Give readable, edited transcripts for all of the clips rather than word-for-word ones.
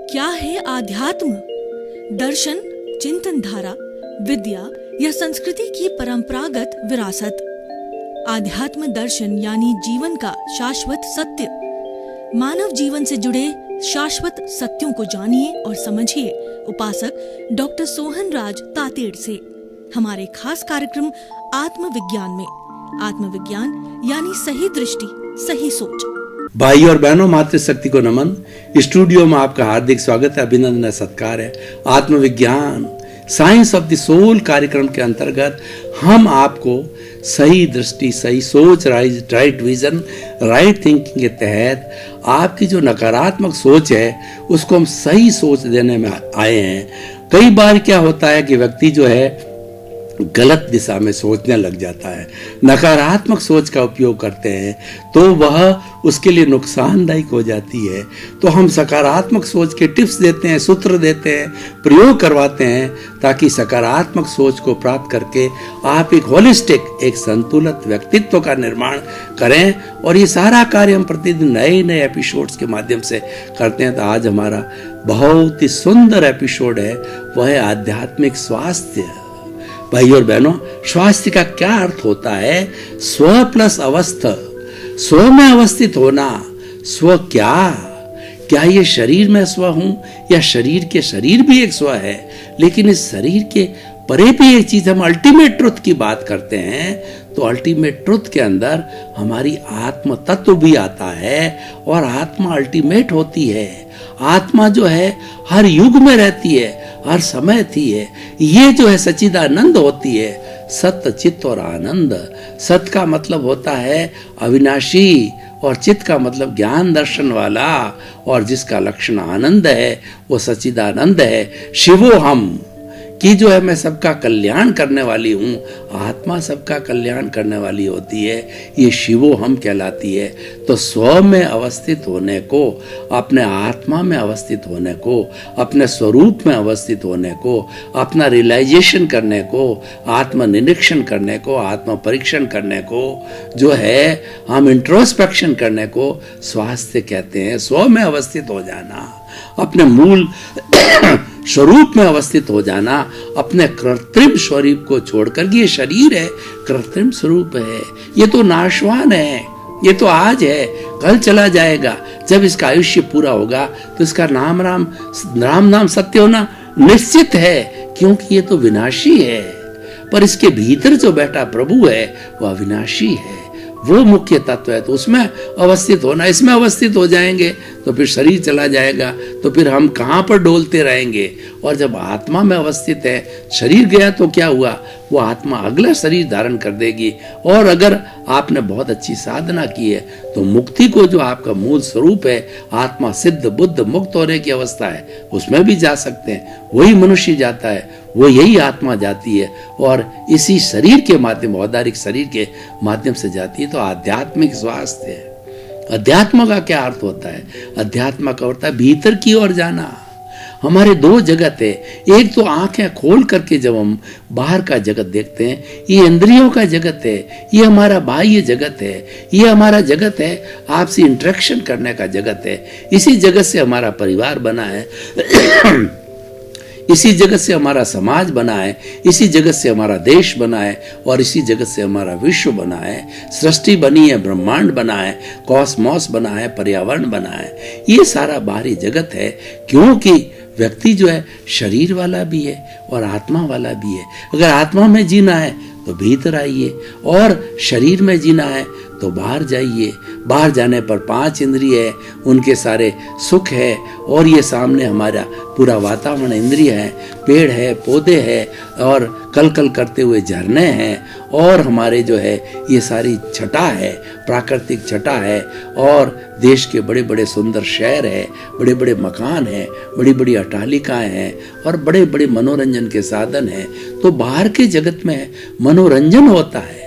क्या है आध्यात्म? दर्शन, चिंतन धारा, विद्या या संस्कृति की परंपरागत विरासत। आध्यात्म दर्शन यानी जीवन का शाश्वत सत्य। मानव जीवन से जुड़े शाश्वत सत्यों को जानिए और समझिए उपासक डॉक्टर सोहन राज तातेड़ से हमारे खास कार्यक्रम आत्मविज्ञान में। आत्मविज्ञान यानी सही दृष्टि, सही सोच। भाई और बहनों, मातृशक्ति को नमन। स्टूडियो में आपका हार्दिक स्वागत है, अभिनंदन, सत्कार है। आत्मविज्ञान साइंस ऑफ द सोल कार्यक्रम के अंतर्गत हम आपको सही दृष्टि, सही सोच, राइट विजन, राइट थिंकिंग के तहत आपकी जो नकारात्मक सोच है उसको हम सही सोच देने में आए हैं। कई बार क्या होता है कि व्यक्ति जो है गलत दिशा में सोचने लग जाता है, नकारात्मक सोच का उपयोग करते हैं तो वह उसके लिए नुकसानदायक हो जाती है। तो हम सकारात्मक सोच के टिप्स देते हैं, सूत्र देते हैं, प्रयोग करवाते हैं ताकि सकारात्मक सोच को प्राप्त करके आप एक होलिस्टिक, एक संतुलित व्यक्तित्व का निर्माण करें। और ये सारा कार्य हम प्रतिदिन नए नए एपिसोड्स के माध्यम से करते हैं। तो आज हमारा बहुत ही सुंदर एपिसोड है, वह है आध्यात्मिक स्वास्थ्य। भाई और बहनों, स्वास्थ्य का क्या अर्थ होता है? स्व प्लस अवस्थ, स्व में अवस्थित होना। स्व क्या ये शरीर में स्व हूं या शरीर के शरीर भी एक स्व है? लेकिन इस शरीर के परे भी एक चीज, हम अल्टीमेट ट्रुथ की बात करते हैं तो अल्टीमेट ट्रुथ के अंदर हमारी आत्म तत्व भी आता है और आत्मा अल्टीमेट होती है। आत्मा जो है हर युग में रहती है, हर समय थी है। ये जो है सच्चिदानंद होती है, सत्य, चित्त और आनंद। सत का मतलब होता है अविनाशी और चित्त का मतलब ज्ञान दर्शन वाला, और जिसका लक्षण आनंद है वो सच्चिदानंद है। शिवो हम कि जो है मैं सबका कल्याण करने वाली हूँ, आत्मा सबका कल्याण करने वाली होती है, ये शिवो हम कहलाती है। तो स्व में अवस्थित होने को, अपने आत्मा में अवस्थित होने को, अपने स्वरूप में अवस्थित होने को, अपना रियलाइजेशन करने को, आत्मनिरीक्षण करने को, आत्म परीक्षण करने को, जो है हम इंट्रोस्पेक्शन करने को स्वास्थ्य कहते हैं। स्व में अवस्थित हो जाना, अपने मूल स्वरूप में अवस्थित हो जाना, अपने कृत्रिम स्वरूप को छोड़कर, ये शरीर है कृत्रिम स्वरूप है, ये तो नाशवान है, ये तो आज है, कल चला जाएगा। जब इसका आयुष्य पूरा होगा तो इसका राम नाम सत्य होना निश्चित है, क्योंकि ये तो विनाशी है। पर इसके भीतर जो बैठा प्रभु है वह अविनाशी है, वो मुख्य तत्व है। तो उसमें अवस्थित होना, इसमें अवस्थित हो जाएंगे तो फिर शरीर चला जाएगा, तो फिर हम कहाँ पर डोलते रहेंगे। और जब आत्मा में अवस्थित है, शरीर गया तो क्या हुआ, वो आत्मा अगला शरीर धारण कर देगी। और अगर आपने बहुत अच्छी साधना की है तो मुक्ति को, जो आपका मूल स्वरूप है, आत्मा सिद्ध बुद्ध मुक्त होने की अवस्था है, उसमें भी जा सकते हैं। वही मनुष्य जाता है, वो यही आत्मा जाती है और इसी शरीर के माध्यम, औदारिक शरीर के माध्यम से जाती है। तो आध्यात्मिक स्वास्थ्य है। अध्यात्म का क्या अर्थ होता है? अध्यात्म का होता है भीतर की ओर जाना। हमारे दो जगत है, एक तो आंखें खोल करके जब हम बाहर का जगत देखते हैं, ये इंद्रियों का जगत है, ये हमारा बाह्य जगत है, ये हमारा जगत है, आपसे इंटरेक्शन करने का जगत है। इसी जगत से हमारा परिवार बना है इसी जगत से हमारा समाज बना है, इसी जगत से हमारा देश बना है, और इसी जगत से हमारा विश्व बना है। सृष्टि बनी है, ब्रह्मांड बना है, कॉस्मोस बना है, पर्यावरण बना है। ये सारा बाहरी जगत है, क्योंकि व्यक्ति जो है शरीर वाला भी है और आत्मा वाला भी है। अगर आत्मा में जीना है तो भीतर आइए, और शरीर में जीना है तो बाहर जाइए। बाहर जाने पर 5 इंद्रिय है, उनके सारे सुख है, और ये सामने हमारा पूरा वातावरण इंद्रिय है, पेड़ है, पौधे है, और कल कल करते हुए झरने हैं, और हमारे जो है ये सारी छटा है, प्राकृतिक छटा है, और देश के बड़े बड़े सुंदर शहर है, बड़े बड़े मकान हैं, बड़ी बड़ी अट्टालिकाएं हैं, और बड़े बड़े मनोरंजन के साधन हैं। तो बाहर के जगत में मनोरंजन होता है,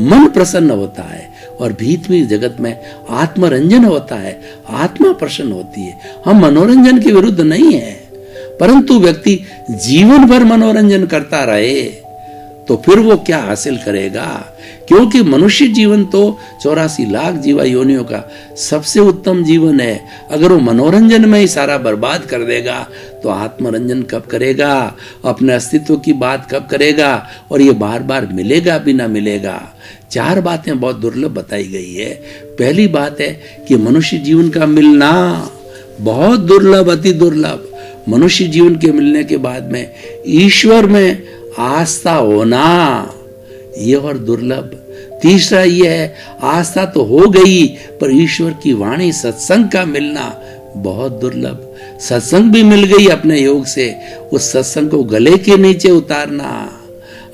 मन प्रसन्न होता है, और भीतरी जगत में आत्मरंजन होता है, आत्मा प्रसन्न होती है। हम मनोरंजन के विरुद्ध नहीं है, परंतु व्यक्ति जीवन भर मनोरंजन करता रहे तो फिर वो क्या हासिल करेगा? क्योंकि मनुष्य जीवन तो 84 लाख जीवा योनियों का सबसे उत्तम जीवन है। अगर वो मनोरंजन में ही सारा बर्बाद कर देगा तो आत्मरंजन कब करेगा, अपने अस्तित्व की बात कब करेगा, और ये बार बार मिलेगा भी ना मिलेगा। 4 बातें बहुत दुर्लभ बताई गई है। पहली बात है कि मनुष्य जीवन का मिलना बहुत दुर्लभ, अति दुर्लभ। मनुष्य जीवन के मिलने के बाद में ईश्वर में आस्था होना, ये और दुर्लभ। तीसरा ये है, आस्था तो हो गई पर ईश्वर की वाणी सत्संग का मिलना बहुत दुर्लभ। सत्संग भी मिल गई अपने योग से, उस सत्संग को गले के नीचे उतारना,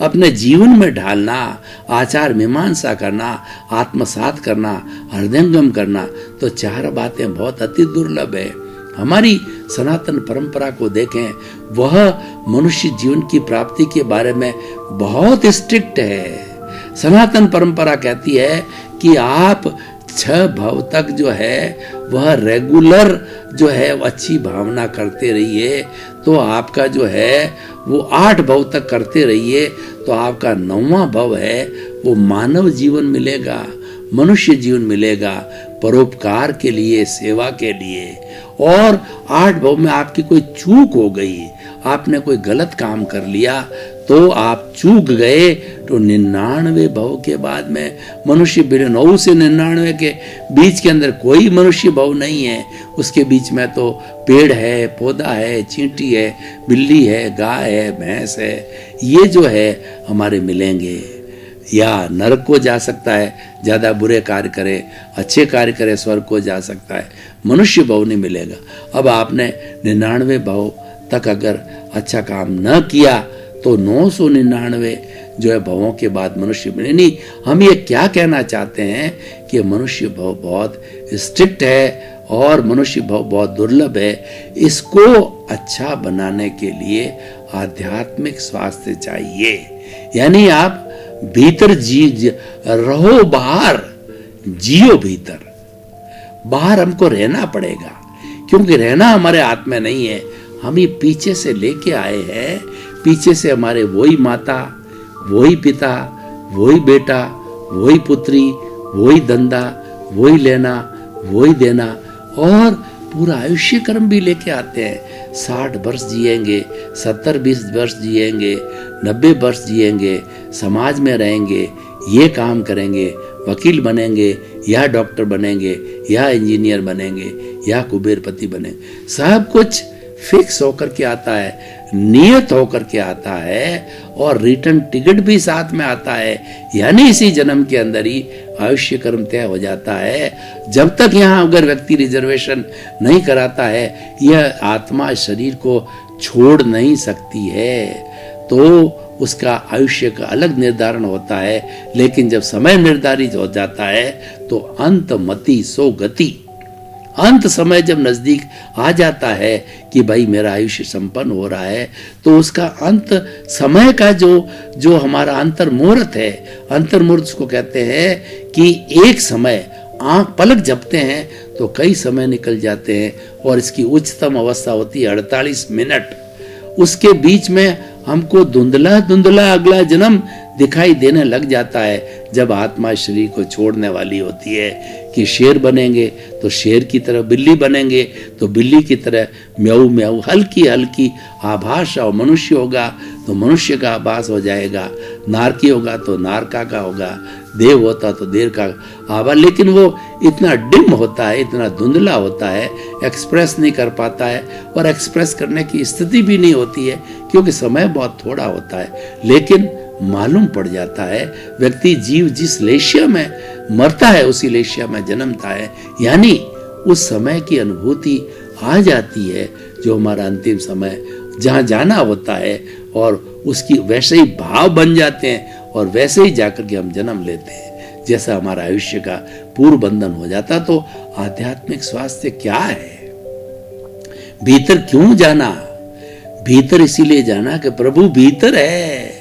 अपने जीवन में ढालना, आचार मीमांसा करना, आत्मसात करना, हृदयंगम करना, तो 4 बातें बहुत अति दुर्लभ है। हमारी सनातन परंपरा को देखें, वह मनुष्य जीवन की प्राप्ति के बारे में बहुत स्ट्रिक्ट है। सनातन परंपरा कहती है कि आप 6 भव तक जो है वह रेगुलर जो है अच्छी भावना करते रहिए, तो आपका जो है वो 8 भव तक करते रहिए, तो आपका 9वां भव है वो मानव जीवन मिलेगा, मनुष्य जीवन मिलेगा, परोपकार के लिए, सेवा के लिए। और 8 भव में आपकी कोई चूक हो गई, आपने कोई गलत काम कर लिया तो आप चूक गए, तो 99 भव के बाद में मनुष्य 9 से 99 के बीच के अंदर कोई मनुष्य भव नहीं है। उसके बीच में तो पेड़ है, पौधा है, चींटी है, बिल्ली है, गाय है, भैंस है, ये जो है हमारे मिलेंगे। या नरक को जा सकता है, ज्यादा बुरे कार्य करे, अच्छे कार्य करे स्वर्ग को जा सकता है, मनुष्य भव नहीं मिलेगा। अब आपने 99 भव तक अगर अच्छा काम न किया तो 999 जो है भवों के बाद मनुष्य मिले नहीं। हम ये क्या कहना चाहते हैं कि मनुष्य भव बहुत स्ट्रिक्ट है और मनुष्य भव बहुत दुर्लभ है। इसको अच्छा बनाने के लिए आध्यात्मिक स्वास्थ्य चाहिए, यानी आप भीतर जी रहो, बाहर जियो भीतर। बाहर हमको रहना पड़ेगा, क्योंकि रहना हमारे हाथ में नहीं है, हम ये पीछे से लेके आए हैं। पीछे से हमारे वही माता, वही पिता, वही बेटा, वही पुत्री, वही धंधा, वही लेना, वही देना, और पूरा आयुष्य कर्म भी लेके आते हैं। 60 वर्ष जिएंगे, 70-20 वर्ष जिएंगे, 90 वर्ष जिएंगे, समाज में रहेंगे, ये काम करेंगे, वकील बनेंगे या डॉक्टर बनेंगे या इंजीनियर बनेंगे या कुबेरपति बनेंगे। सब कुछ फिक्स होकर के आता है, नियत होकर के आता है, और रिटर्न टिकट भी साथ में आता है, यानी इसी जन्म के अंदर ही आयुष्य कर्म तय हो जाता है। जब तक यहाँ अगर व्यक्ति रिजर्वेशन नहीं कराता है, यह आत्मा शरीर को छोड़ नहीं सकती है, तो उसका आयुष्य का अलग निर्धारण होता है। लेकिन जब समय निर्धारित हो जाता है तो अंत मति सो गति, अंत समय जब नजदीक आ जाता है कि भाई मेरा आयुष्य संपन्न हो रहा है, तो उसका अंत समय का जो हमारा अंतर्मुहूर्त है, अंतर्मुहूर्त उसको कहते हैं कि एक समय आंख पलक झपते हैं तो कई समय निकल जाते हैं, और इसकी उच्चतम अवस्था होती है 48 मिनट। उसके बीच में हमको धुंधला धुंधला अगला जन्म दिखाई देने लग जाता है, जब आत्मा शरीर को छोड़ने वाली होती है कि शेर बनेंगे तो शेर की तरह, बिल्ली बनेंगे तो बिल्ली की तरह म्याऊ म्याऊ हल्की हल्की आभास, और मनुष्य होगा तो मनुष्य का आभास हो जाएगा, नारकी होगा तो नारका का होगा, देव होता तो देव का आभास। लेकिन वो इतना डिम होता है, इतना धुंधला होता है, एक्सप्रेस नहीं कर पाता है, और एक्सप्रेस करने की स्थिति भी नहीं होती है क्योंकि समय बहुत थोड़ा होता है। लेकिन मालूम पड़ जाता है, व्यक्ति जीव जिस लेशिया में मरता है उसी लेशिया में जन्मता है, यानी उस समय की अनुभूति आ जाती है जो हमारा अंतिम समय जहाँ जाना होता है, और उसकी वैसे ही भाव बन जाते हैं और वैसे ही जाकर के हम जन्म लेते हैं, जैसा हमारा आयुष्य का पूर्व बंधन हो जाता। तो आध्यात्मिक स्वास्थ्य क्या है? भीतर क्यों जाना? भीतर इसीलिए जाना कि प्रभु भीतर है,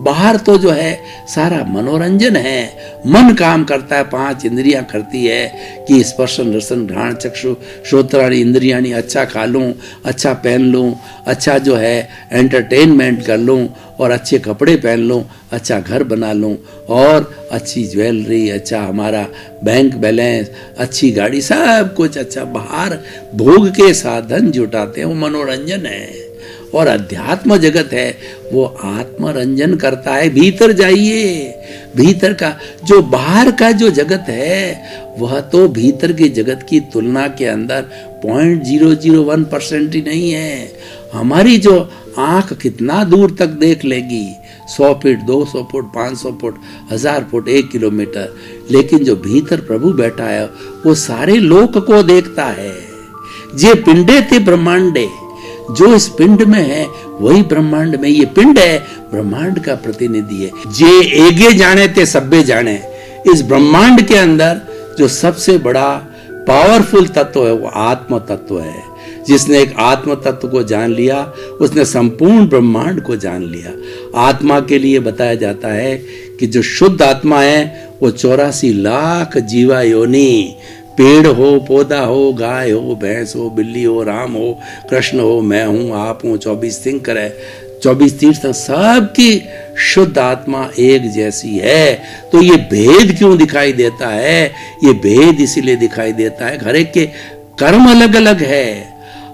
बाहर तो जो है सारा मनोरंजन है, मन काम करता है, 5 इंद्रियां करती है कि स्पर्शन रसन घ्राण चक्षु श्रोत्राणि इंद्रियाणि, अच्छा खा लूं, अच्छा पहन लूं, अच्छा जो है एंटरटेनमेंट कर लूं और अच्छे कपड़े पहन लूं, अच्छा घर बना लूं और अच्छी ज्वेलरी, अच्छा हमारा बैंक बैलेंस, अच्छी गाड़ी, सब कुछ अच्छा। बाहर भोग के साधन जुटाते हैं, वो मनोरंजन है। और अध्यात्म जगत है वो आत्मरंजन करता है। भीतर जाइए, भीतर का जो बाहर का जो जगत है वह तो भीतर के जगत की तुलना के अंदर 0.001% ही नहीं है। हमारी जो आंख कितना दूर तक देख लेगी, 100 feet, 200 foot, 500 foot, 1000 foot, 1 kilometre, लेकिन जो भीतर प्रभु बैठा है वो सारे लोक को देखता है। जे पिंडे थे ब्रह्मांडे, जो इस पिंड में है वही ब्रह्मांड में, ये पिंड है ब्रह्मांड का प्रतिनिधि है। जे एगे जाने ते सब्बे जाने, इस ब्रह्मांड के अंदर जो सबसे बड़ा पावरफुल तत्व है वो आत्म तत्व है। जिसने एक आत्म तत्व को जान लिया उसने संपूर्ण ब्रह्मांड को जान लिया। आत्मा के लिए बताया जाता है कि जो शुद्ध आत्मा है वो 84 लाख जीवा योनि, पेड़ हो, पौधा हो, गाय हो, भैंस हो, बिल्ली हो, राम हो, कृष्ण हो, मैं हूं, आप हूं, 24 तीर्थंकर है, 24 तीर्थ, सबकी शुद्ध आत्मा एक जैसी है। तो ये भेद क्यों दिखाई देता है? ये भेद इसीलिए दिखाई देता है हर एक के कर्म अलग अलग है।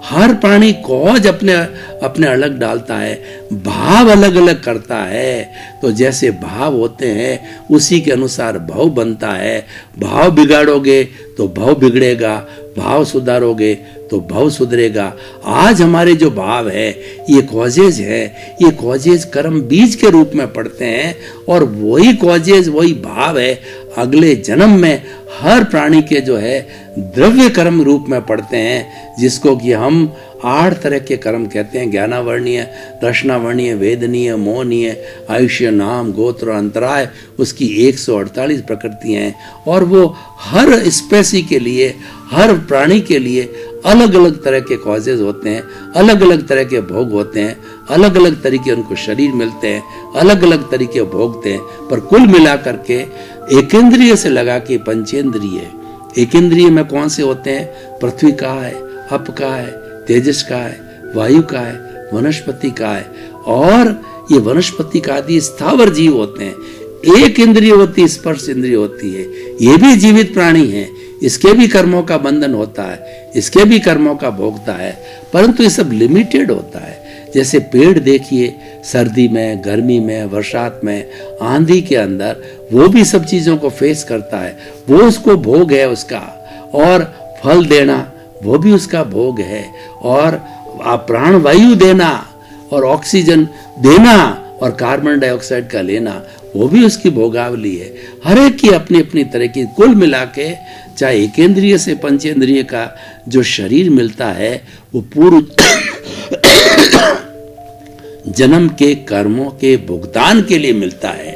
हर प्राणी कौज अपने अपने अलग डालता है, भाव अलग अलग करता है। तो जैसे भाव होते हैं उसी के अनुसार भाव बनता है। भाव बिगाड़ोगे तो भाव बिगड़ेगा, भाव सुधारोगे तो भाव सुधरेगा। आज हमारे जो भाव है ये कॉजेज है, ये कॉजेज कर्म बीज के रूप में पड़ते हैं और वही कॉजेज, वही भाव है अगले जन्म में हर प्राणी के जो है द्रव्य कर्म रूप में पड़ते हैं, जिसको कि हम 8 तरह के कर्म कहते हैं। ज्ञानावर्णीय, रसनावर्णीय, वेदनीय, मोहनीय, आयुष्य, नाम, गोत्र, अंतराय, उसकी 148 प्रकृतियां हैं। और वो हर स्पेसी के लिए, हर प्राणी के लिए अलग अलग तरह के कॉजेज होते हैं, अलग अलग तरह के भोग होते हैं, अलग अलग तरीके उनको शरीर मिलते हैं, अलग अलग तरीके भोगते हैं। पर कुल मिला करके एकेंद्रिय से लगा के पंचेंद्रिय, एकेंद्रिय में कौन से होते हैं? पृथ्वी का है, अप का है, तेजस का है, वायु का है, वनस्पति का है, और ये वनस्पति का आदि स्थावर जीव होते हैं। एक इंद्रिय होती है, स्पर्श इंद्रिय होती है, ये भी जीवित प्राणी है, इसके भी कर्मों का बंधन होता है, इसके भी कर्मों का भोगता है, परंतु ये सब लिमिटेड होता है। जैसे पेड़ देखिए, सर्दी में, गर्मी में, वर्षात में, आंधी के अंदर वो भी सब चीजों को फेस करता है, वो उसको भोग है उसका। और फल देना वो भी उसका भोग है, और प्राण वायु देना और ऑक्सीजन देना और कार्बन डाइऑक्साइड का लेना वो भी उसकी भोगावली है। हर एक की अपनी अपनी तरह की, कुल मिला के चाहे एकेंद्रिय से पंचेंद्रिय का जो शरीर मिलता है वो पूर्व जन्म के कर्मों के भुगतान के लिए मिलता है।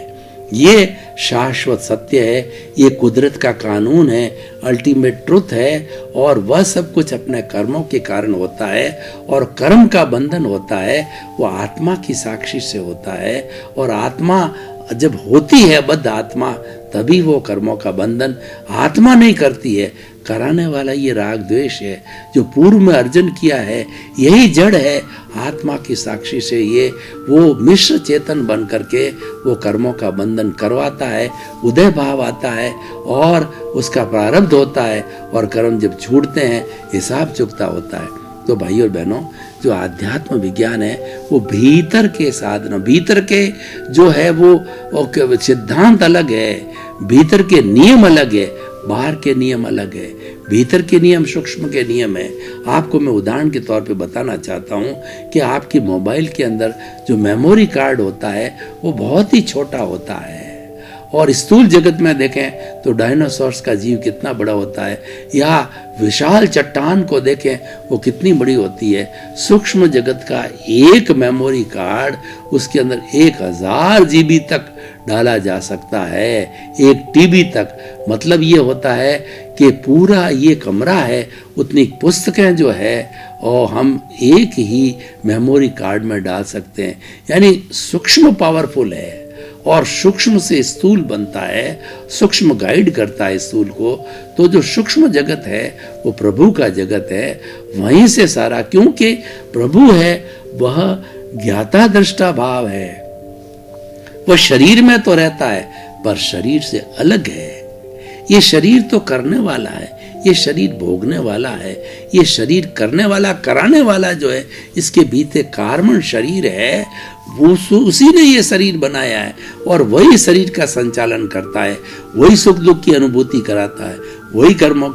ये शाश्वत सत्य है, ये कुदरत का कानून है, अल्टीमेट ट्रुथ है। और वह सब कुछ अपने कर्मों के कारण होता है, और कर्म का बंधन होता है वो आत्मा की साक्षी से होता है। और आत्मा जब होती है बद्ध आत्मा, तभी वो कर्मों का बंधन आत्मा नहीं करती है, कराने वाला ये राग द्वेष है जो पूर्व में अर्जन किया है, यही जड़ है। आत्मा की साक्षी से ये वो मिश्र चेतन बन करके वो कर्मों का बंधन करवाता है, उदय भाव आता है और उसका प्रारब्ध होता है, और कर्म जब छूटते हैं हिसाब चुकता होता है। तो भाइयों और बहनों, जो आध्यात्म विज्ञान है वो भीतर के साधन, भीतर के जो है वो सिद्धांत अलग है, भीतर के नियम अलग है, बाहर के नियम अलग है। भीतर के नियम सूक्ष्म के नियम है। आपको मैं उदाहरण के तौर पे बताना चाहता हूँ कि आपकी मोबाइल के अंदर जो मेमोरी कार्ड होता है वो बहुत ही छोटा होता है, और स्थूल जगत में देखें तो डायनासोर्स का जीव कितना बड़ा होता है, या विशाल चट्टान को देखें वो कितनी बड़ी होती है। सूक्ष्म जगत का एक मेमोरी कार्ड उसके अंदर 1000 GB तक डाला जा सकता है, 1 TB तक। मतलब ये होता है कि पूरा ये कमरा है, उतनी पुस्तकें जो है और हम एक ही मेमोरी कार्ड में डाल सकते हैं। यानी सूक्ष्म पावरफुल है। और सूक्ष्म से स्थूल बनता है, सूक्ष्म गाइड करता है स्थूल को, तो जो सूक्ष्म जगत है वो प्रभु का जगत है। वहीं से सारा, क्योंकि प्रभु है वह ज्ञाता दृष्टा भाव है, वह शरीर में तो रहता है पर शरीर से अलग है। ये शरीर तो करने वाला है, ये शरीर भोगने वाला है, ये शरीर करने वाला कराने वाला जो है, इसके बीते कार्मण शरीर है, वो उसी ने ये शरीर बनाया है और वही शरीर का संचालन करता है, वही सुख दुख की अनुभूति कराता है, वही कर्मों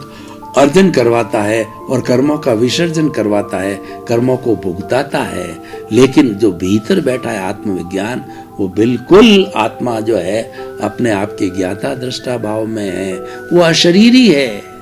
अर्जन करवाता है और कर्मों का विसर्जन करवाता है, कर्मों को भुगताता है। लेकिन जो भीतर बैठा है आत्मविज्ञान, वो बिल्कुल आत्मा जो है अपने आप के ज्ञाता दृष्टा भाव में है, वो अशरीरी है।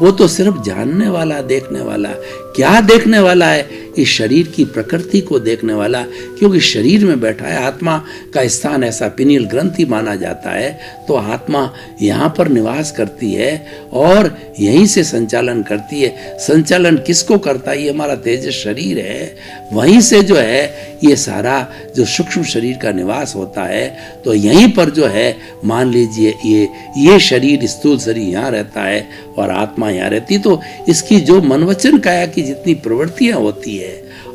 वो तो सिर्फ जानने वाला, देखने वाला। क्या देखने वाला है? इस शरीर की प्रकृति को देखने वाला, क्योंकि शरीर में बैठा है। आत्मा का स्थान ऐसा पिनियल ग्रंथि माना जाता है, तो आत्मा यहाँ पर निवास करती है और यहीं से संचालन करती है। संचालन किसको करता है? ये हमारा तेजस शरीर है, वहीं से जो है ये सारा जो सूक्ष्म शरीर का निवास होता है। तो यहीं पर जो है मान लीजिए ये शरीर, स्थूल शरीर यहाँ रहता है और आत्मा यहाँ रहती, तो इसकी जो मनवचन काया की जितनी प्रवृत्तियां होती है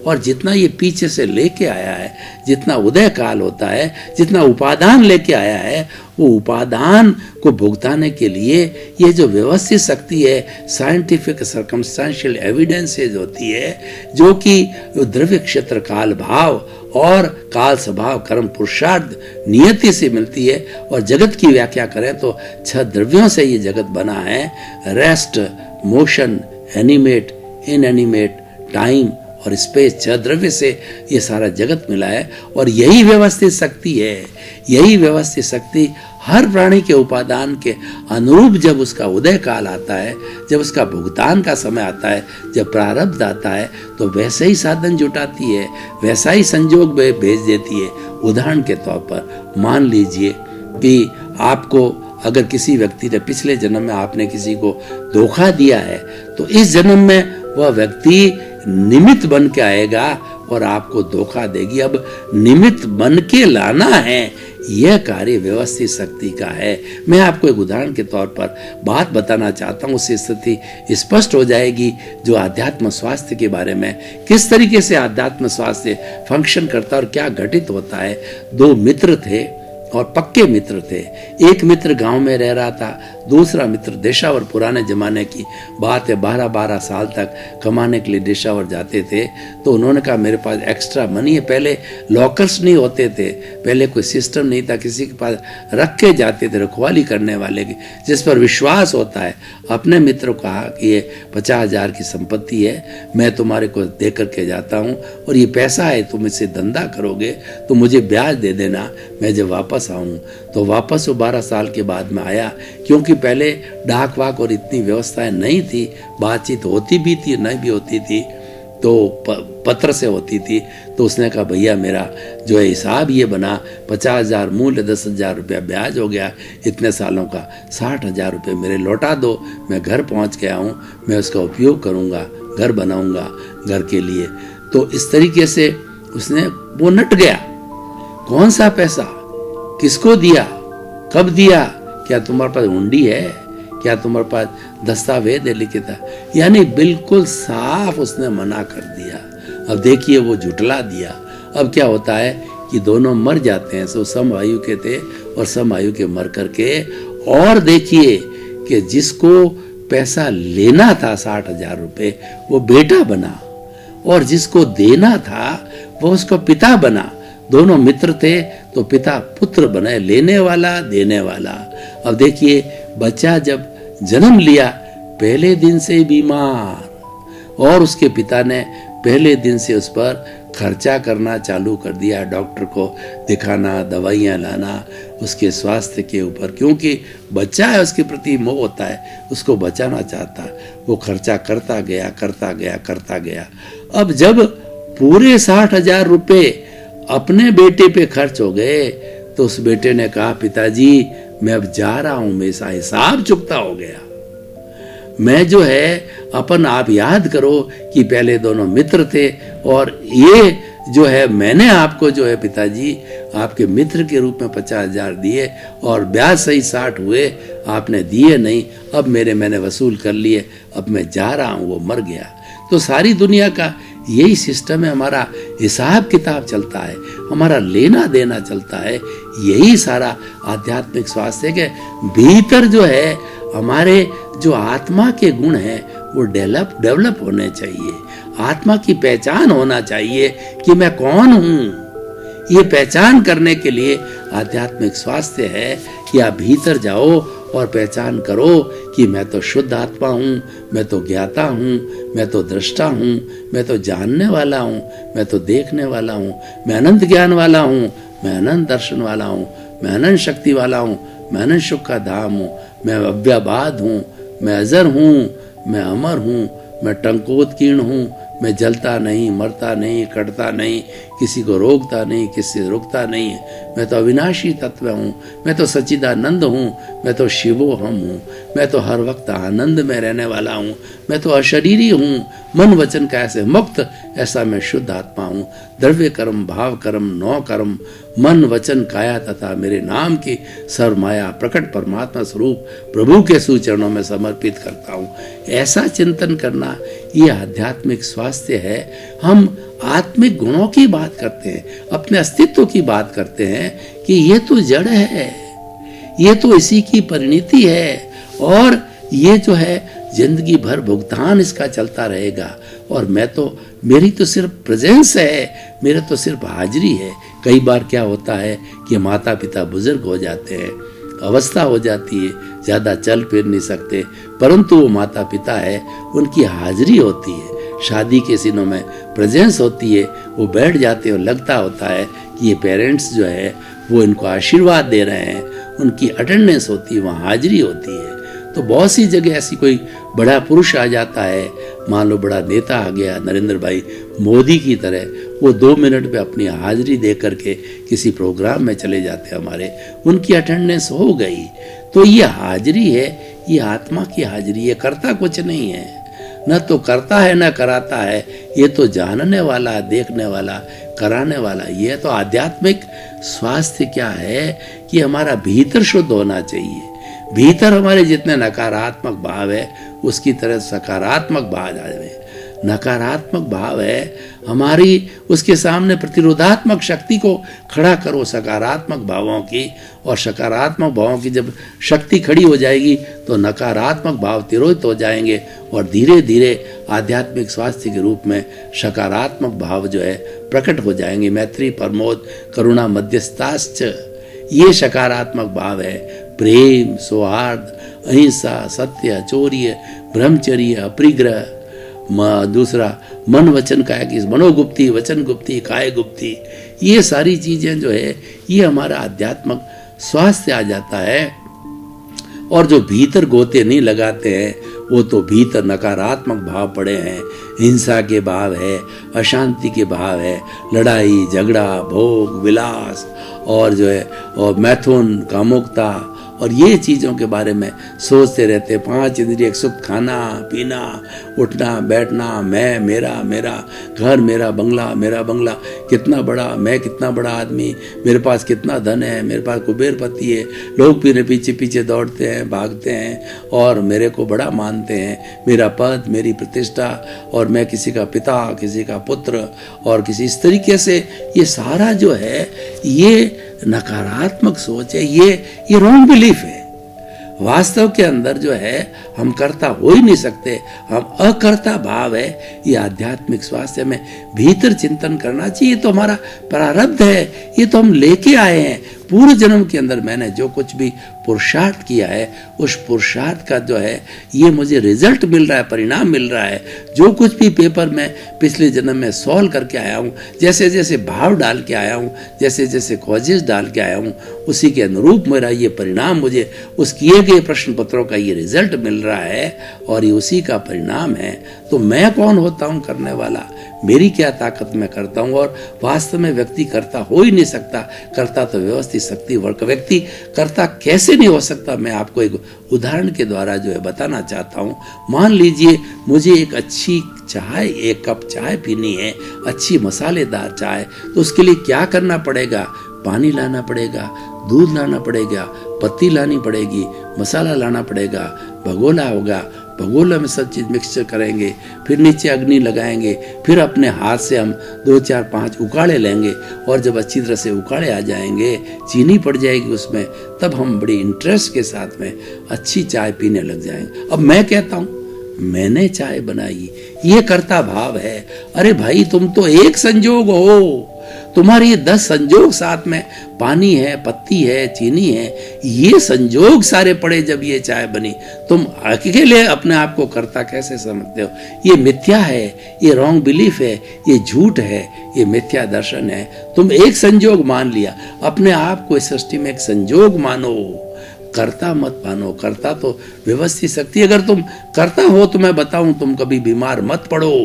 और जितना ये पीछे से लेके आया है, जितना उदय काल होता है, जितना उपादान लेके आया है, वो उपादान को भुगताने के लिए ये जो व्यवस्थित शक्ति है, साइंटिफिक सर्कमस्टेंशियल एविडेंसेज होती है, जो कि द्रव्य क्षेत्र काल भाव और काल स्वभाव कर्म पुरुषार्थ नियति से मिलती है। और जगत की व्याख्या करें तो 6 द्रव्यों से ये जगत बना है, rest, motion, animate, inanimate, time और स्पेस। 6 द्रव्य से ये सारा जगत मिला है और यही व्यवस्थित शक्ति है। यही व्यवस्थित शक्ति हर प्राणी के उपादान के अनुरूप जब उसका उदय काल आता है, जब उसका भुगतान का समय आता है, जब प्रारब्ध आता है, तो वैसे ही साधन जुटाती है, वैसा ही संजोग भेज देती है। उदाहरण के तौर पर मान लीजिए कि आपको अगर किसी व्यक्ति ने पिछले जन्म में आपने किसी को धोखा दिया है, तो इस जन्म में वह व्यक्ति निमित्त बन के आएगा और आपको धोखा देगी। अब निमित्त बन के लाना है, यह कार्य व्यवस्थित शक्ति का है। मैं आपको एक उदाहरण के तौर पर बात बताना चाहता हूँ, उससे स्थिति स्पष्ट हो जाएगी जो आध्यात्म स्वास्थ्य के बारे में, किस तरीके से आध्यात्म स्वास्थ्य फंक्शन करता है और क्या घटित होता है। 2 मित्र थे और पक्के मित्र थे। एक मित्र गांव में रह रहा था, दूसरा मित्र देशावर, पुराने जमाने की बात है, 12-12 साल तक कमाने के लिए देशावर जाते थे। तो उन्होंने कहा मेरे पास एक्स्ट्रा मनी है। पहले लॉकर्स नहीं होते थे, पहले कोई सिस्टम नहीं था, किसी के पास रख के जाते थे, रखवाली करने वाले की, जिस पर विश्वास होता है। अपने मित्र को कहा कि ये 50,000 की संपत्ति है, मैं तुम्हारे को दे करके जाता हूँ और ये पैसा है, तुम इससे धंधा करोगे तो मुझे ब्याज दे देना, मैं जब वापस आऊँ। तो वापस वो 12 साल के बाद में आया, क्योंकि पहले डाक वाक और इतनी व्यवस्थाएं नहीं थी, बातचीत होती भी थी नहीं भी होती थी, तो पत्र से होती थी। तो उसने कहा भैया मेरा जो है हिसाब ये बना, 50,000 मूल्य, 10,000 रुपया ब्याज हो गया इतने सालों का, 60,000 रुपये मेरे लौटा दो, मैं घर पहुंच गया हूँ, मैं उसका उपयोग करूँगा, घर बनाऊँगा घर के लिए। तो इस तरीके से उसने वो नट गया। कौन सा पैसा, किसको दिया, कब दिया, क्या तुम्हारे पास हुंडी है, क्या तुम्हारे पास दस्तावेज है लिखित, यानी बिल्कुल साफ उसने मना कर दिया। अब देखिए वो झुटला दिया। अब क्या होता है कि दोनों मर जाते हैं, सो सम आयु के थे और सम आयु के मर करके। और देखिए कि जिसको पैसा लेना था 60,000 रुपये, वो बेटा बना, और जिसको देना था वो उसका पिता बना। दोनों मित्र थे तो पिता पुत्र बने, लेने वाला देने वाला। अब देखिए बच्चा जब जन्म लिया पहले दिन से बीमार, और उसके पिता ने पहले दिन से उस पर खर्चा करना चालू कर दिया, डॉक्टर को दिखाना, दवाइयाँ लाना उसके स्वास्थ्य के ऊपर, क्योंकि बच्चा है उसके प्रति मोह होता है, उसको बचाना चाहता। वो खर्चा करता गया करता गया करता गया। अब जब पूरे 60,000 रुपये अपने बेटे पे खर्च हो गए तो उस बेटे ने कहा पिताजी मैं अब जा रहा हूं, मेरा हिसाब चुकता हो गया। मैं जो है अपन आप याद करो कि पहले दोनों मित्र थे और ये जो है मैंने आपको जो है पिताजी आपके मित्र के रूप में 50,000 दिए और ब्याज सही 60 हुए, आपने दिए नहीं, अब मैंने वसूल कर लिए, अब मैं जा रहा हूँ। वो मर गया। तो सारी दुनिया का यही सिस्टम है, हमारा हिसाब किताब चलता है, हमारा लेना देना चलता है। यही सारा आध्यात्मिक स्वास्थ्य के भीतर जो है हमारे जो आत्मा के गुण हैं वो डेवलप होने चाहिए। आत्मा की पहचान होना चाहिए कि मैं कौन हूँ। ये पहचान करने के लिए आध्यात्मिक स्वास्थ्य है कि आप भीतर जाओ और पहचान करो कि मैं तो शुद्ध आत्मा हूँ, मैं तो ज्ञाता हूँ, मैं तो दृष्टा हूँ, मैं तो जानने वाला हूँ, मैं तो देखने वाला हूँ, मैं अनंत ज्ञान वाला हूँ, मैं अनंत दर्शन वाला हूँ, मैं अनंत शक्ति वाला हूँ, मैं अनंत सुख का धाम हूँ, मैं अव्यबाद हूँ, मैं अजर हूँ, मैं अमर हूँ, मैं टंकोत्कीर्ण हूँ, मैं जलता नहीं, मरता नहीं, कटता नहीं, किसी को रोकता नहीं, किसी से रुकता नहीं। मैं तो अविनाशी तत्व हूँ, मैं तो सच्चिदानंद हूँ, मैं तो शिवो हम हूँ, मैं तो हर वक्त आनंद में रहने वाला हूँ, मैं तो अशरीरी हूँ, मन वचन का ऐसे मुक्त, ऐसा मैं शुद्ध आत्मा हूँ। द्रव्य कर्म, भाव कर्म, नौ कर्म, मन वचन काया तथा मेरे नाम की सर्वमाया प्रकट परमात्मा स्वरूप प्रभु के सुचरणों में समर्पित करता हूँ। ऐसा चिंतन करना ये आध्यात्मिक स्वास्थ्य है। हम आत्मिक गुणों की बात करते हैं, अपने अस्तित्व की बात करते हैं कि ये तो जड़ है, ये तो इसी की परिणति है और ये जो है जिंदगी भर भुगतान इसका चलता रहेगा। और मेरी तो सिर्फ प्रेजेंस है, मेरा तो सिर्फ हाजिरी है। कई बार क्या होता है कि माता पिता बुजुर्ग हो जाते हैं, अवस्था हो जाती है, ज़्यादा चल फिर नहीं सकते, परंतु वो माता पिता है, उनकी हाजिरी होती है, शादी के सीनों में प्रेजेंस होती है, वो बैठ जाते हैं और लगता होता है कि ये पेरेंट्स जो है वो इनको आशीर्वाद दे रहे हैं, उनकी अटेंडेंस होती है, वहाँ हाजिरी होती है। तो बहुत सी जगह ऐसी कोई बड़ा पुरुष आ जाता है, मान लो बड़ा नेता आ गया, नरेंद्र भाई मोदी की तरह, वो 2 मिनट में अपनी हाजिरी दे करके किसी प्रोग्राम में चले जाते हैं, हमारे उनकी अटेंडेंस हो गई। तो ये हाजिरी है, ये आत्मा की हाजिरी है, करता कुछ नहीं है, न तो करता है न कराता है, ये तो जानने वाला, देखने वाला, कराने वाला। ये तो आध्यात्मिक स्वास्थ्य क्या है कि हमारा भीतर शुद्ध होना चाहिए। भीतर हमारे जितने नकारात्मक भाव है उसकी तरह सकारात्मक भाव आ जाए। नकारात्मक भाव है हमारी, उसके सामने प्रतिरोधात्मक शक्ति को खड़ा करो सकारात्मक भावों की, और सकारात्मक भावों की जब शक्ति खड़ी हो जाएगी तो नकारात्मक भाव तिरोहित हो जाएंगे और धीरे धीरे आध्यात्मिक स्वास्थ्य के रूप में सकारात्मक भाव जो है प्रकट हो जाएंगे। मैत्री, प्रमोद, करुणा, मध्यस्थाश्च, ये सकारात्मक भाव है। प्रेम, सौहार्द, अहिंसा, सत्य, चौर्य, ब्रह्मचर्य, अपरिग्रह, दूसरा मन वचन काया की मनोगुप्ति, वचन गुप्ति, काय गुप्ति, ये सारी चीजें जो है ये हमारा आध्यात्मिक स्वास्थ्य आ जाता है। और जो भीतर गोते नहीं लगाते हैं वो तो भीतर नकारात्मक भाव पड़े हैं, हिंसा के भाव है, अशांति के भाव है, लड़ाई झगड़ा, भोग विलास और जो है और मैथुन, कामुकता और ये चीज़ों के बारे में सोचते रहते। 5 इंद्रिय सुख, खाना पीना, उठना बैठना, मैं, मेरा, मेरा घर, मेरा बंगला, कितना बड़ा मैं, कितना बड़ा आदमी, मेरे पास कितना धन है, मेरे पास कुबेरपति है। लोग मेरे पीछे पीछे दौड़ते हैं, भागते हैं और मेरे को बड़ा मानते हैं, मेरा पद, मेरी प्रतिष्ठा, और मैं किसी का पिता, किसी का पुत्र और किसी इस तरीके से ये सारा जो है ये नकारात्मक सोच है, ये रॉन्ग बिलीफ है। वास्तव के अंदर जो है हम कर्ता हो ही नहीं सकते, हम अकर्ता भाव है। ये आध्यात्मिक स्वास्थ्य में भीतर चिंतन करना चाहिए। तो हमारा प्रारब्ध है, ये तो हम लेके आए हैं। पूर्व जन्म के अंदर मैंने जो कुछ भी पुरुषार्थ किया है उस पुरुषार्थ का जो है ये मुझे रिजल्ट मिल रहा है, परिणाम मिल रहा है। जो कुछ भी पेपर में पिछले जन्म में सॉल्व करके आया हूँ, जैसे जैसे भाव डाल के आया हूँ, जैसे जैसे कॉजेज डाल के आया हूँ, उसी के अनुरूप मेरा ये परिणाम, मुझे उस किए गए प्रश्न पत्रों का ये रिजल्ट मिल रहा है और ये उसी का परिणाम है। तो मैं कौन होता हूँ करने वाला, मेरी क्या ताकत मैं करता हूँ। और वास्तव में व्यक्ति करता हो ही नहीं सकता, करता तो व्यवस्थित शक्ति वर्ग व्यक्ति करता कैसे नहीं हो सकता। मैं आपको एक उदाहरण के द्वारा जो है बताना चाहता हूँ। मान लीजिए मुझे एक अच्छी चाय, एक कप चाय पीनी है, अच्छी मसालेदार चाय, तो उसके लिए क्या करना पड़ेगा? पानी लाना पड़ेगा, दूध लाना पड़ेगा, पत्ती लानी पड़ेगी, मसाला लाना पड़ेगा, भगोना होगा, भगोला में सब चीज़ मिक्सचर करेंगे, फिर नीचे अग्नि लगाएंगे, फिर अपने हाथ से हम 2 4 5 उकाड़े लेंगे, और जब अच्छी तरह से उकाड़े आ जाएंगे, चीनी पड़ जाएगी उसमें, तब हम बड़ी इंटरेस्ट के साथ में अच्छी चाय पीने लग जाएंगे। अब मैं कहता हूँ मैंने चाय बनाई, ये कर्ता भाव है। अरे भाई तुम तो एक संजोग हो, तुम्हारे ये 10 संजोग साथ में, पानी है, पत्ती है, चीनी है, ये संजोग सारे पड़े जब ये चाय बनी। तुम अकेले अपने आप को कर्ता कैसे समझते हो? ये मिथ्या है, ये रॉन्ग बिलीफ है, ये झूठ है, ये मिथ्या दर्शन है। तुम एक संजोग मान लिया, अपने आप को इस सृष्टि में एक संजोग मानो, कर्ता मत मानो। कर्ता तो व्यवस्थित शक्ति। अगर तुम कर्ता हो तो मैं बताऊं, तुम कभी बीमार मत पड़ो।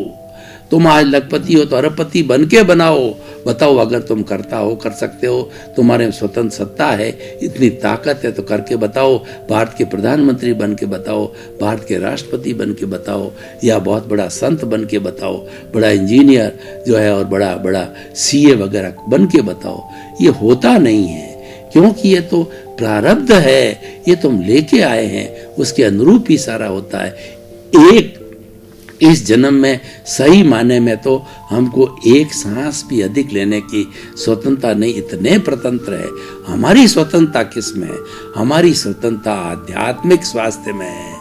तुम आज लखपति हो तो अरबपति बन के बनाओ। बताओ, अगर तुम करता हो, कर सकते हो, तुम्हारे स्वतंत्र सत्ता है, इतनी ताकत है, तो करके बताओ। भारत के प्रधानमंत्री बन के बताओ, भारत के राष्ट्रपति बन के बताओ, या बहुत बड़ा संत बन के बताओ, बड़ा इंजीनियर जो है और बड़ा बड़ा सीए वगैरह बन के बताओ। ये होता नहीं है, क्योंकि ये तो प्रारब्ध है, ये तुम लेके आए हैं, उसके अनुरूप ही सारा होता है। एक इस जन्म में सही माने में तो हमको एक सांस भी अधिक लेने की स्वतंत्रता नहीं, इतने स्वतंत्र है। हमारी स्वतंत्रता किस में है? हमारी स्वतंत्रता आध्यात्मिक स्वास्थ्य में है।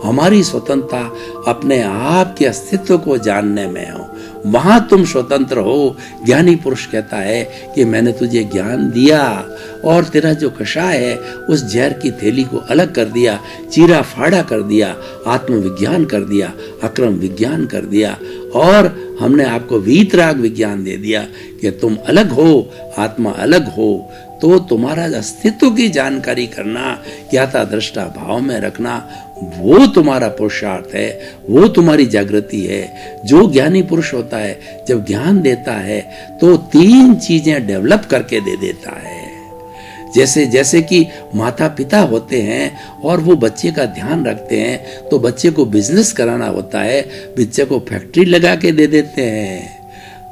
हमारी स्वतंत्रता अपने आप के अस्तित्व को जानने में हो, वहां तुम स्वतंत्र हो। ज्ञानी पुरुष कहता है कि मैंने तुझे ज्ञान दिया और तेरा जो कषाय है उस जहर की थैली को अलग कर दिया, चीरा फाड़ा कर दिया, आत्मविज्ञान कर दिया, अक्रम विज्ञान कर दिया, और हमने आपको वीतराग विज्ञान दे दिया कि तुम अलग हो, आत्मा अलग हो। तो तुम्हारा अस्तित्व की जानकारी करना, ज्ञाता दृष्टा भाव में रखना, वो तुम्हारा पुरुषार्थ है, वो तुम्हारी जागृति है। जो ज्ञानी पुरुष होता है जब ज्ञान देता है तो 3 चीजें डेवलप करके दे देता है। जैसे जैसे कि माता पिता होते हैं और वो बच्चे का ध्यान रखते हैं, तो बच्चे को बिजनेस कराना होता है, बच्चे को फैक्ट्री लगा के दे देते हैं,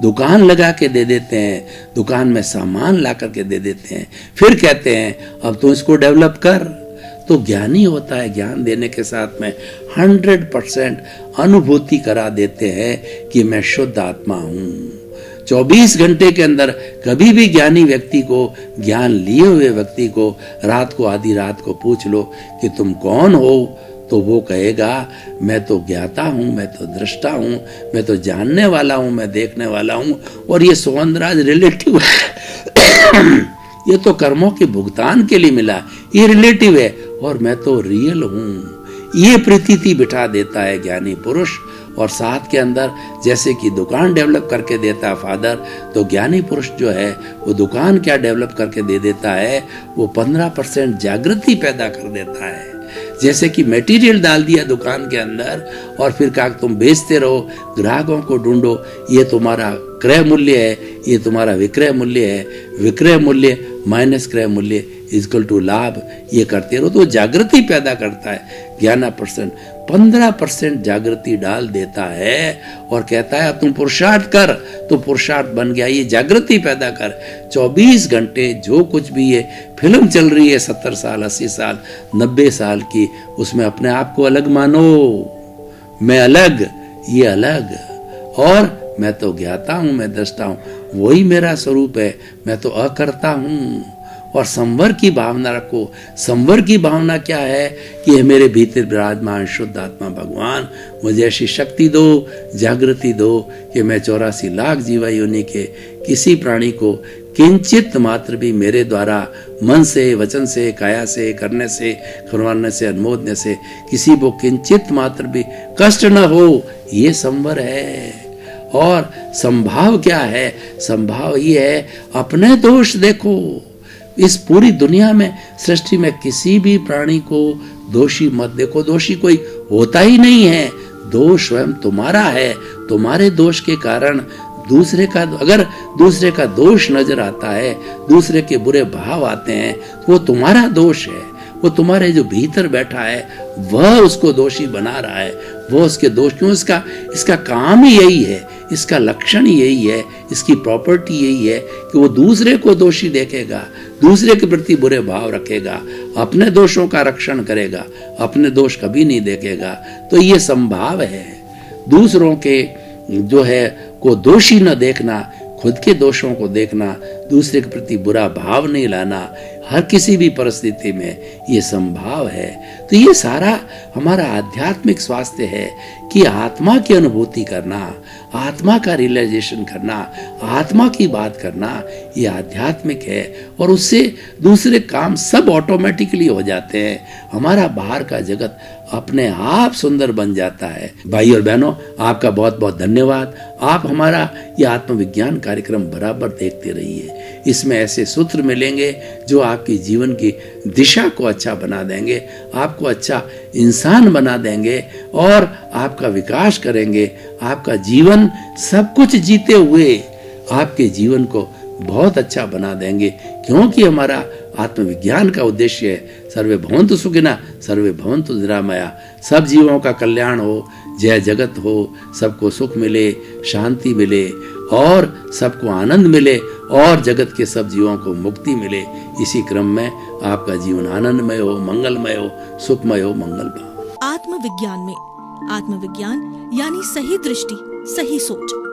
दुकान लगा के दे देते हैं, दुकान में सामान ला करके दे देते हैं, फिर कहते हैं अब तो इसको डेवलप कर। तो ज्ञानी होता है, ज्ञान देने के साथ में 100% अनुभूति करा देते हैं कि मैं शुद्ध आत्मा हूं। 24 घंटे के अंदर कभी भी ज्ञानी व्यक्ति को, ज्ञान लिए हुए व्यक्ति को रात को, आधी रात को पूछ लो कि तुम कौन हो, तो वो कहेगा मैं तो ज्ञाता हूँ, मैं तो दृष्टा हूँ, मैं तो जानने वाला हूँ, मैं देखने वाला हूँ। और ये सोहनराज रिलेटिव है ये तो कर्मों के भुगतान के लिए मिला, ये रिलेटिव है, और मैं तो रियल हूँ। ये प्रतीति बिठा देता है ज्ञानी पुरुष। और साथ के अंदर जैसे कि दुकान डेवलप करके देता है फादर, तो ज्ञानी पुरुष जो है वो दुकान क्या डेवलप करके दे देता है, वो 15% जागृति पैदा कर देता है। जैसे कि मटेरियल डाल दिया दुकान के अंदर और फिर कहा तुम बेचते रहो, ग्राहकों को ढूंढो, ये तुम्हारा क्रय मूल्य है, ये तुम्हारा विक्रय मूल्य है, विक्रय मूल्य माइनस क्रय मूल्य इक्वल टू लाभ, ये करते रहो, तो जागृति पैदा करता है। 15% जागृति डाल देता है और कहता है अब तुम पुरुषार्थ कर, तो पुरुषार्थ बन गया, ये जागृति पैदा कर। 24 घंटे जो कुछ भी ये फिल्म चल रही है 70 साल, 80 साल, 90 साल की, उसमें अपने आप को अलग मानो। मैं अलग, ये अलग, और मैं तो ज्ञाता हूं, मैं दृष्टा हूं, वही मेरा स्वरूप है, मैं तो अकर्ता हूं। और संवर की भावना रखो। संवर की भावना क्या है कि ये मेरे भीतर विराजमान शुद्ध आत्मा भगवान मुझे ऐसी शक्ति दो, जागृति दो कि मैं 84 लाख जीवा योनि के किसी प्राणी को किंचित मात्र भी मेरे द्वारा मन से, वचन से, काया से, करने से, करवाने से, अनुमोदने से किसी को किंचित मात्र भी कष्ट न हो। ये संवर है। और संभाव क्या है? संभाव ये है अपने दोष देखो। इस पूरी दुनिया में, सृष्टि में किसी भी प्राणी को दोषी मत देखो। दोषी कोई होता ही नहीं है। दोष स्वयं तुम्हारा है। तुम्हारे दोष के कारण दूसरे का, अगर दूसरे का दोष नजर आता है, दूसरे के बुरे भाव आते हैं, वो तुम्हारा दोष है। वो तुम्हारे जो भीतर बैठा है वह उसको दोषी बना रहा है, वो उसके दोष क्यों, इसका काम ही यही है, इसका लक्षण ही यही है, इसकी प्रॉपर्टी यही है कि वो दूसरे को दोषी देखेगा, दूसरे के प्रति बुरे भाव रखेगा, अपने दोषों का रक्षण करेगा, अपने दोष कभी नहीं देखेगा। तो ये संभाव है। दूसरों के जो है को दोषी न देखना, खुद के दोषों को देखना, दूसरे के प्रति बुरा भाव नहीं लाना, हर किसी भी परिस्थिति में ये संभाव है। तो ये सारा हमारा आध्यात्मिक स्वास्थ्य है कि आत्मा की अनुभूति करना, आत्मा का रियलाइजेशन करना, आत्मा की बात करना, ये आध्यात्मिक है। और उससे दूसरे काम सब ऑटोमेटिकली हो जाते हैं। हमारा बाहर का जगत अपने आप सुंदर बन जाता है। भाई और बहनों, आपका बहुत बहुत धन्यवाद। आप हमारा ये आत्मविज्ञान कार्यक्रम बराबर देखते रहिए। इसमें ऐसे सूत्र मिलेंगे जो आपकी जीवन की दिशा को अच्छा बना देंगे, आपको अच्छा इंसान बना देंगे और आपका विकास करेंगे। आपका जीवन सब कुछ जीते हुए आपके जीवन को बहुत अच्छा बना देंगे, क्योंकि हमारा आत्मविज्ञान का उद्देश्य है सर्वे भवन्तु सुखिनः सर्वे भवन्तु निरामया। सब जीवों का कल्याण हो, जय जगत हो, सबको सुख मिले, शांति मिले और सबको आनंद मिले और जगत के सब जीवों को मुक्ति मिले। इसी क्रम में आपका जीवन आनंदमय हो, मंगलमय हो, सुखमय हो, मंगलमय हो। आत्मविज्ञान में आत्मविज्ञान यानी सही दृष्टि, सही सोच।